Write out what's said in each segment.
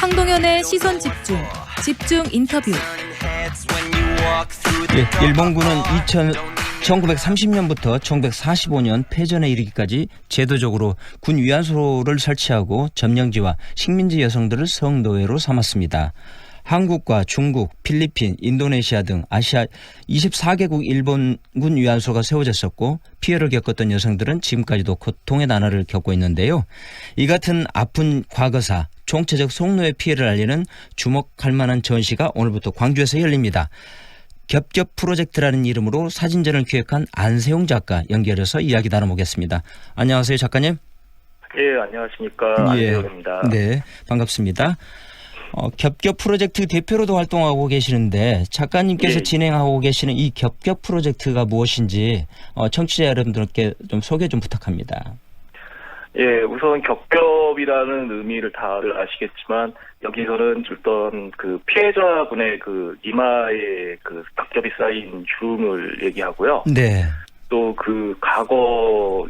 황동현의 시선 집중 인터뷰. 예, 일본군은 1930년부터 1945년 패전에 이르기까지 제도적으로 군 위안소를 설치하고 점령지와 식민지 여성들을 성노예로 삼았습니다. 한국과 중국, 필리핀, 인도네시아 등 아시아 24개국 일본군 위안소가 세워졌었고 피해를 겪었던 여성들은 지금까지도 고통의 나날을 겪고 있는데요. 이 같은 아픈 과거사, 총체적 성노예 피해를 알리는 주목할 만한 전시가 오늘부터 광주에서 열립니다. 겹겹 프로젝트라는 이름으로 사진전을 기획한 안세용 작가 연결해서 이야기 나눠보겠습니다. 안녕하세요, 작가님. 예, 안녕하십니까. 예, 안세용입니다. 네, 반갑습니다. 겹겹 프로젝트 대표로도 활동하고 계시는데 작가님께서 예. 진행하고 계시는 이 겹겹 프로젝트가 무엇인지 청취자 여러분들께 좀 소개 좀 부탁합니다. 예, 우선 겹겹이라는 의미를 다들 아시겠지만 여기서는 어떤 그 피해자분의 그 이마에 그 겹겹이 쌓인 주름을 얘기하고요. 네. 또 그 과거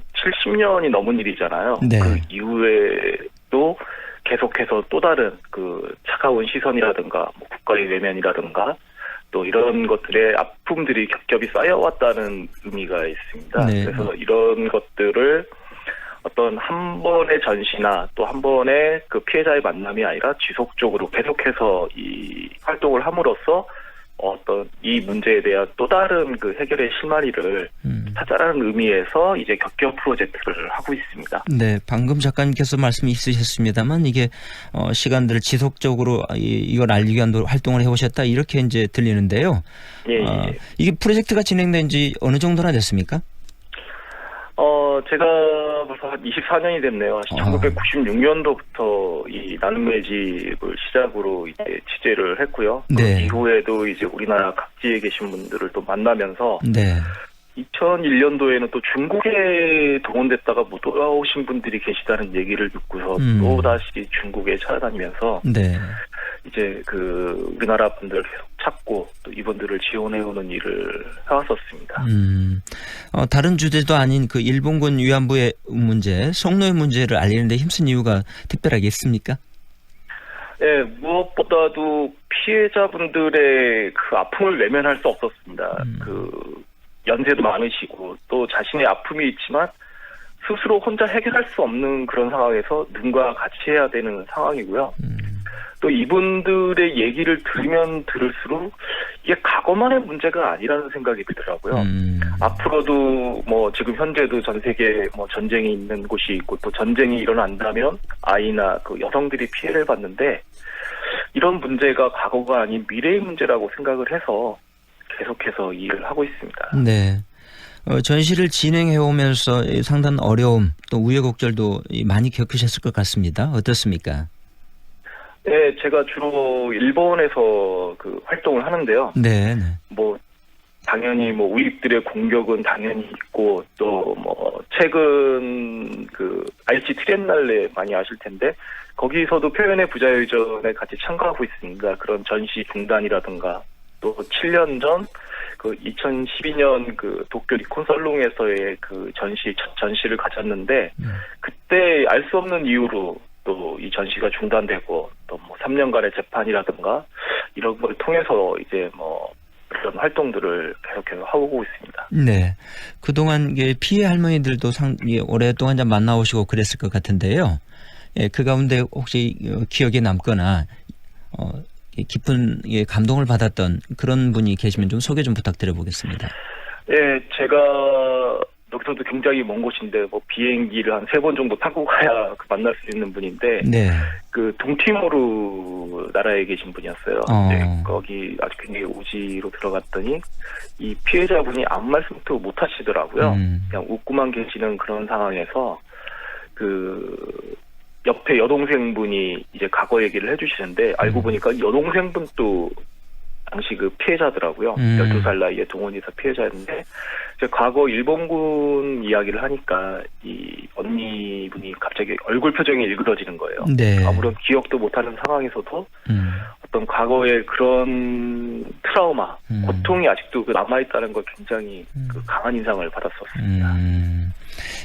70년이 넘은 일이잖아요. 네. 그 이후에도 계속해서 또 다른 그 차가운 시선이라든가 뭐 국가의 외면이라든가 또 이런 것들의 아픔들이 겹겹이 쌓여왔다는 의미가 있습니다. 네. 그래서 이런 것들을 어떤 한 번의 전시나 또 한 번의 그 피해자의 만남이 아니라 지속적으로 계속해서 이 활동을 함으로써 어떤 이 문제에 대한 또 다른 그 해결의 실마리를 찾아라는 의미에서 이제 겹겹 프로젝트를 하고 있습니다. 네, 방금 작가님께서 말씀이 있으셨습니다만 이게 시간들을 지속적으로 이걸 알리기 위한 활동을 해오셨다 이렇게 이제 들리는데요. 예. 이게 프로젝트가 진행된 지 어느 정도나 됐습니까? 제가 벌써 한 24년이 됐네요. 1996년도부터 이 나눔 매집을 시작으로 이제 취재를 했고요. 네. 그 이후에도 이제 우리나라 각지에 계신 분들을 또 만나면서 네. 2001년도에는 또 중국에 동원됐다가 못 돌아오신 분들이 계시다는 얘기를 듣고서 또 다시 중국에 찾아다니면서 네. 이제 그 우리나라 분들을 계속 찾고 또 이분들을 지원해오는 일을 해왔었습니다. 다른 주제도 아닌 그 일본군 위안부의 문제, 성노예 문제를 알리는데 힘쓴 이유가 특별하게 있습니까? 네, 무엇보다도 피해자분들의 그 아픔을 외면할 수 없었습니다. 그 연세도 많으시고 또 자신의 아픔이 있지만 스스로 혼자 해결할 수 없는 그런 상황에서 누군가 같이 해야 되는 상황이고요. 또 이분들의 얘기를 들으면 들을수록 이게 과거만의 문제가 아니라는 생각이 들더라고요. 앞으로도 뭐 지금 현재도 전 세계 뭐 전쟁이 있는 곳이 있고 또 전쟁이 일어난다면 아이나 그 여성들이 피해를 받는데 이런 문제가 과거가 아닌 미래의 문제라고 생각을 해서 계속해서 일을 하고 있습니다. 네. 전시를 진행해 오면서 상당한 어려움 또 우여곡절도 많이 겪으셨을 것 같습니다. 어떻습니까? 네, 제가 주로 일본에서 그 활동을 하는데요. 네. 뭐 당연히 뭐 우익들의 공격은 당연히 있고 또 뭐 최근 그 알치 트리엔날레 많이 아실 텐데 거기서도 표현의 부자유전에 같이 참가하고 있습니다. 그런 전시 중단이라든가 또 7년 전 그 2012년 그 도쿄 리콘설롱에서의 그 첫 전시를 가졌는데 그때 알 수 없는 이유로 또 이 전시가 중단되고 또 뭐 3년간의 재판이라든가 이런 걸 통해서 이제 뭐 그런 활동들을 계속해서 하고 있습니다. 네. 그동안 피해 할머니들도 오랫동안 만나오시고 그랬을 것 같은데요. 예, 그 가운데 혹시 기억에 남거나 깊은 감동을 받았던 그런 분이 계시면 좀 소개 좀 부탁드려 보겠습니다. 예, 제가 여기서도 굉장히 먼 곳인데 뭐 비행기를 한 3번 정도 타고 가야 만날 수 있는 분인데 네. 그 동티모르 나라에 계신 분이었어요. 네, 거기 아주 굉장히 오지로 들어갔더니 이 피해자분이 아무 말씀도 못 하시더라고요. 그냥 웃고만 계시는 그런 상황에서 그 옆에 여동생분이 이제 과거 얘기를 해주시는데 알고 보니까 여동생분도 당시 그 피해자더라고요. 12살 나이에 동원해서 피해자였는데 이제 과거 일본군 이야기를 하니까 이 언니분이 갑자기 얼굴 표정이 일그러지는 거예요. 네. 아무런 기억도 못하는 상황에서도 어떤 과거의 그런 트라우마, 고통이 아직도 남아있다는 걸 굉장히 강한 인상을 받았었습니다.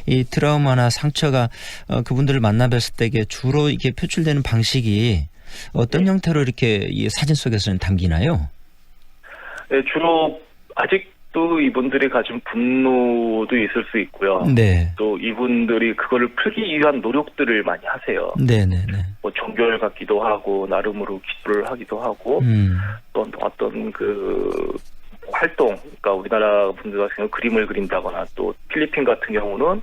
이 트라우마나 상처가 그분들을 만나 뵀을 때 이게 주로 이게 표출되는 방식이 어떤 형태로 이렇게 이 사진 속에서는 담기나요? 네, 주로 아직도 이분들이 가진 분노도 있을 수 있고요. 네. 또 이분들이 그거를 풀기 위한 노력들을 많이 하세요. 네네네. 뭐 종교를 갖기도 하고 나름으로 기도를 하기도 하고 또 어떤 그 활동, 그러니까 우리나라 분들 같은 경우 그림을 그린다거나 또 필리핀 같은 경우는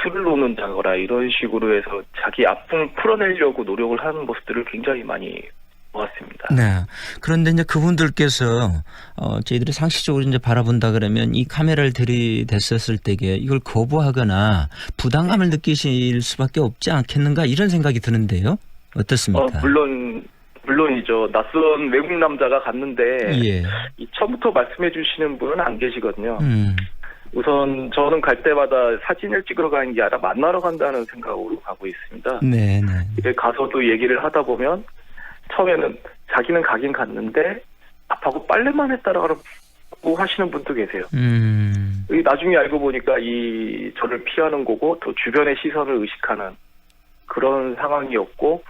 술을 놓는다거나 이런 식으로 해서 자기 아픔을 풀어내려고 노력을 하는 모습들을 굉장히 많이 보았습니다. 네. 그런데 이제 그분들께서 저희들이 상식적으로 이제 바라본다 그러면 이 카메라를 들이댔었을 때에 이걸 거부하거나 부담감을 느끼실 수밖에 없지 않겠는가 이런 생각이 드는데요. 어떻습니까? 물론이죠. 낯선 외국 남자가 갔는데 예. 이 처음부터 말씀해 주시는 분은 안 계시거든요. 우선 저는 갈 때마다 사진을 찍으러 가는 게 아니라 만나러 간다는 생각으로 가고 있습니다. 네네. 이제 가서도 얘기를 하다 보면 처음에는 자기는 가긴 갔는데 답하고 빨래만 했다라고 하시는 분도 계세요. 나중에 알고 보니까 이 저를 피하는 거고 또 주변의 시선을 의식하는 그런 상황이었고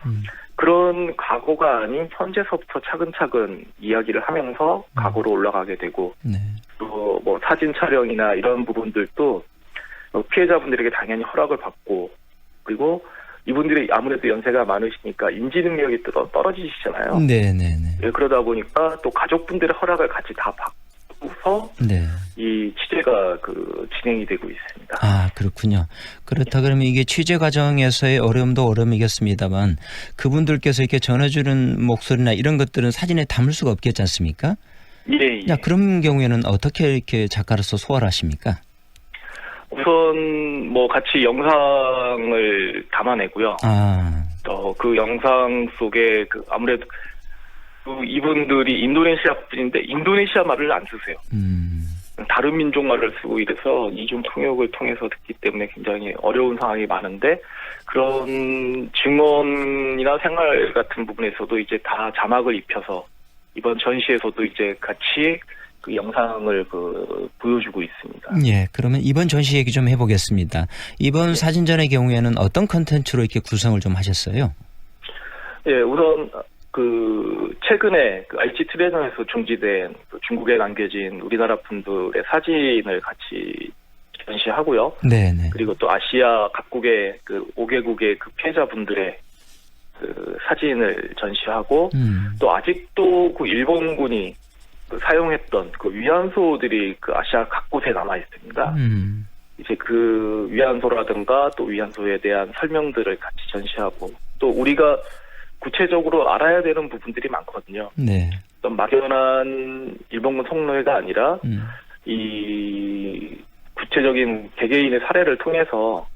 그런 각오가 아닌 현재서부터 차근차근 이야기를 하면서 각오로 올라가게 되고 네. 또 뭐 사진 촬영이나 이런 부분들도 피해자분들에게 당연히 허락을 받고 그리고 이분들이 아무래도 연세가 많으시니까 인지 능력이 떨어지시잖아요. 네네네. 그러다 보니까 또 가족분들의 허락을 같이 다 받고서 네. 이 취재가 진행이 되고 있습니다. 아, 그렇군요. 그렇다 그러면 이게 취재 과정에서의 어려움도 어려움이겠습니다만 그분들께서 이렇게 전해주는 목소리나 이런 것들은 사진에 담을 수가 없겠지 않습니까? 예. 야, 그런 경우에는 어떻게 이렇게 작가로서 소화를 하십니까? 우선 뭐 같이 영상을 담아내고요. 그 영상 속에 아무래도 이분들이 인도네시아 분인데 인도네시아 말을 안 쓰세요. 다른 민족 말을 쓰고 이래서 이중 통역을 통해서 듣기 때문에 굉장히 어려운 상황이 많은데 그런 증언이나 생활 같은 부분에서도 이제 다 자막을 입혀서 이번 전시에서도 이제 같이 그 영상을 보여주고 있습니다. 예, 그러면 이번 전시 얘기 좀 해보겠습니다. 이번 사진전의 경우에는 어떤 컨텐츠로 이렇게 구성을 좀 하셨어요? 예, 우선 최근에 aichi 트레저에서 중지된 중국에 남겨진 우리나라 분들의 사진을 같이 전시하고요. 네네. 그리고 또 아시아 각국의 5개국의 피해자분들의 사진을 전시하고 또 아직도 일본군이 사용했던 위안소들이 아시아 각곳에 남아 있습니다. 이제 위안소라든가 또 위안소에 대한 설명들을 같이 전시하고 또 우리가 구체적으로 알아야 되는 부분들이 많거든요. 네. 어떤 막연한 일본군 성노예가 아니라 이 구체적인 개개인의 사례를 통해서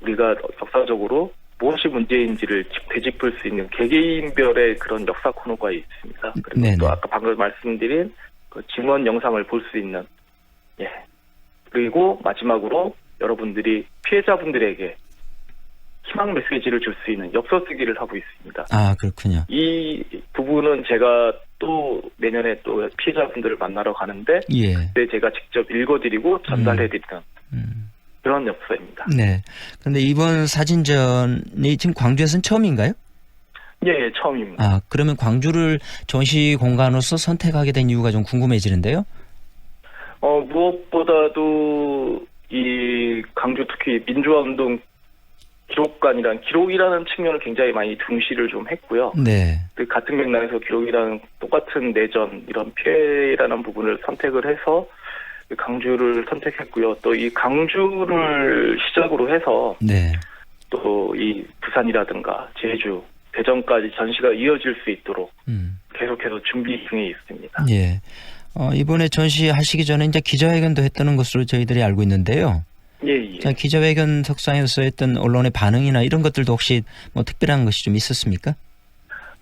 우리가 역사적으로 무엇이 문제인지를 되짚을 수 있는 개개인별의 그런 역사 코너가 있습니다. 그리고 네네. 또 아까 방금 말씀드린 증언 영상을 볼 수 있는 그리고 마지막으로 여러분들이 피해자분들에게 희망 메시지를 줄 수 있는 엽서 쓰기를 하고 있습니다. 아, 그렇군요. 이 부분은 제가 또 내년에 또 피해자분들을 만나러 가는데 예. 그때 제가 직접 읽어드리고 전달해드리는 그런 엽서입니다. 네. 그런데 이번 사진전이 지금 광주에서는 처음인가요? 예, 처음입니다. 아, 그러면 광주를 전시 공간으로서 선택하게 된 이유가 좀 궁금해지는데요. 무엇보다도 이 광주 특히 민주화운동 기록이라는 측면을 굉장히 많이 중시를 좀 했고요. 네. 같은 맥락에서 기록이라는 똑같은 내전 이런 피해라는 부분을 선택을 해서 광주를 선택했고요. 또 이 광주를 시작으로 해서 네. 또 이 부산이라든가 제주, 대전까지 전시가 이어질 수 있도록 계속해서 준비 중에 있습니다. 예. 이번에 전시하시기 전에 이제 기자회견도 했다는 것으로 저희들이 알고 있는데요. 예. 자, 기자회견 석상에서 했던 언론의 반응이나 이런 것들도 혹시 뭐 특별한 것이 좀 있었습니까?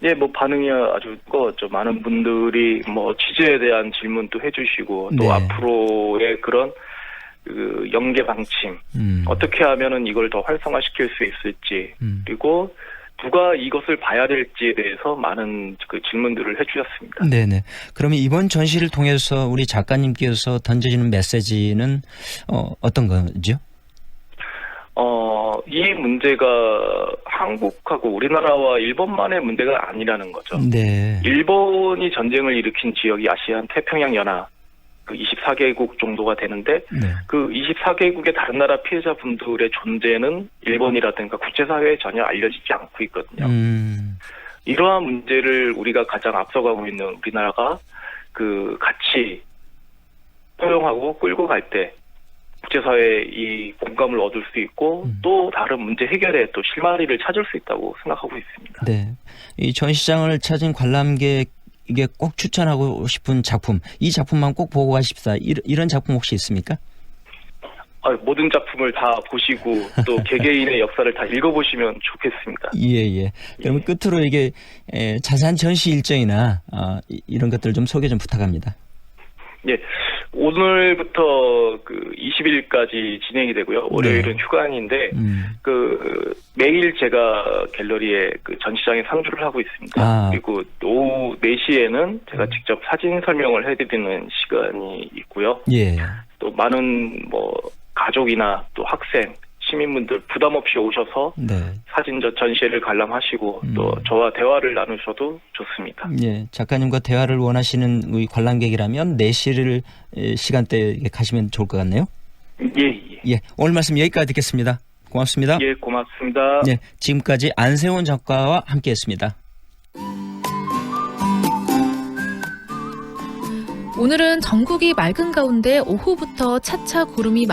예, 반응이 아주 뜨거웠죠. 많은 분들이 취재에 대한 질문도 해주시고 또 네. 앞으로의 그런 연계 방침 어떻게 하면은 이걸 더 활성화시킬 수 있을지 그리고 누가 이것을 봐야 될지에 대해서 많은 그 질문들을 해주셨습니다. 네네. 그러면 이번 전시를 통해서 우리 작가님께서 던져지는 메시지는 어떤 거죠? 이 문제가 한국하고 우리나라와 일본만의 문제가 아니라는 거죠. 네. 일본이 전쟁을 일으킨 지역이 아시안 태평양 연합 그 24개국 정도가 되는데 네. 그 24개국의 다른 나라 피해자분들의 존재는 일본이라든가 국제사회에 전혀 알려지지 않고 있거든요. 이러한 문제를 우리가 가장 앞서가고 있는 우리나라가 그 같이 포용하고 끌고 갈 때 국제사회에 이 공감을 얻을 수 있고 또 다른 문제 해결에 또 실마리를 찾을 수 있다고 생각하고 있습니다. 네. 이 전시장을 찾은 관람객에게 꼭 추천하고 싶은 작품, 이 작품만 꼭 보고 가십사. 이런 작품 혹시 있습니까? 모든 작품을 다 보시고 또 개개인의 역사를 다 읽어보시면 좋겠습니다. 예. 그러면 끝으로 이게 자세한 전시 일정이나 이런 것들 좀 소개 좀 부탁합니다. 예, 오늘부터 그 20일까지 진행이 되고요. 월요일은 휴관인데 그 매일 제가 갤러리에 그 전시장에 상주를 하고 있습니다. 그리고 오후 4시에는 제가 직접 사진 설명을 해드리는 시간이 있고요. 예. 또 많은 뭐 가족이나 또 학생, 시민분들 부담 없이 오셔서 네. 사진 전시회를 관람하시고 또 저와 대화를 나누셔도 좋습니다. 예, 작가님과 대화를 원하시는 우리 관람객이라면 4시를 시간대에 가시면 좋을 것 같네요. 예. 오늘 말씀 여기까지 듣겠습니다. 고맙습니다. 예, 고맙습니다. 예, 지금까지 안세훈 작가와 함께했습니다. 오늘은 전국이 맑은 가운데 오후부터 차차 구름이